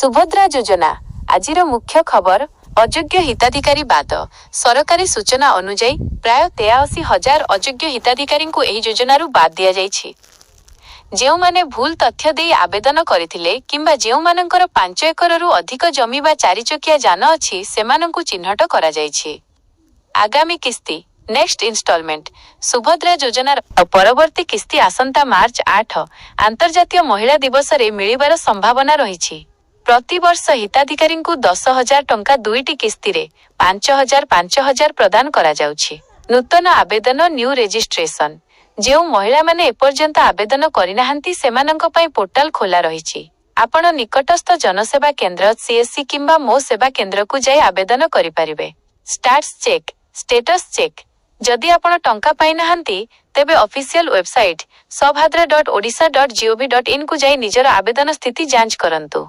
ସୁଭଦ୍ରା ଯୋଜନା ଆଜିର ମୁଖ୍ୟ ଖବର। ଅଯୋଗ୍ୟ ହିତାଧିକାରୀ ବାଦ। ସରକାରୀ ସୂଚନା ଅନୁଯାୟୀ ପ୍ରାୟ 83,000 ଅଯୋଗ୍ୟ ହିତାଧିକାରୀଙ୍କୁ ଏହି ଯୋଜନାରୁ ବାଦ୍ ଦିଆଯାଇଛି। ଯେଉଁମାନେ ଭୁଲ ତଥ୍ୟ ଦେଇ ଆବେଦନ କରିଥିଲେ କିମ୍ବା ଯେଉଁମାନଙ୍କର 5 ଏକରରୁ ଅଧିକ ଜମି ବା 4 ଚକିଆ ଯାନ ଅଛି ସେମାନଙ୍କୁ ଚିହ୍ନଟ କରାଯାଇଛି। ଆଗାମୀ କିସ୍ତି ନେକ୍ସଟ ଇନଷ୍ଟଲମେଣ୍ଟ। ସୁଭଦ୍ରା ଯୋଜନାର ପରବର୍ତ୍ତୀ କିସ୍ତି ଆସନ୍ତା ମାର୍ଚ୍ଚ 8 ଆନ୍ତର୍ଜାତୀୟ ମହିଳା ଦିବସରେ ମିଳିବାର ସମ୍ଭାବନା ରହିଛି। ପ୍ରତିବର୍ଷ ହିତାଧିକାରୀଙ୍କୁ 10,000 ଟଙ୍କା 2ଟି କିସ୍ତିରେ 5,000 ପ୍ରଦାନ କରାଯାଉଛି। ନୂତନ ଆବେଦନ ନ୍ୟୁ ରେଜିଷ୍ଟ୍ରେସନ। ଯେଉଁ ମହିଳାମାନେ ଏପର୍ଯ୍ୟନ୍ତ ଆବେଦନ କରିନାହାନ୍ତି ସେମାନଙ୍କ ପାଇଁ ପୋର୍ଟାଲ ଖୋଲା ରହିଛି। ଆପଣ ନିକଟସ୍ଥ ଜନସେବା କେନ୍ଦ୍ର CSC କିମ୍ବା ମୋ ସେବା କେନ୍ଦ୍ରକୁ ଯାଇ ଆବେଦନ କରିପାରିବେ। Status check status check. ଯଦି ଆପଣ ଟଙ୍କା ପାଇନାହାନ୍ତି ତେବେ ଅଫିସିଆଲ ୱେବସାଇଟ subhadra.odisha.gov.in କୁ ଯାଇ ନିଜର ଆବେଦନ ସ୍ଥିତି ଯାଞ୍ଚ କରନ୍ତୁ।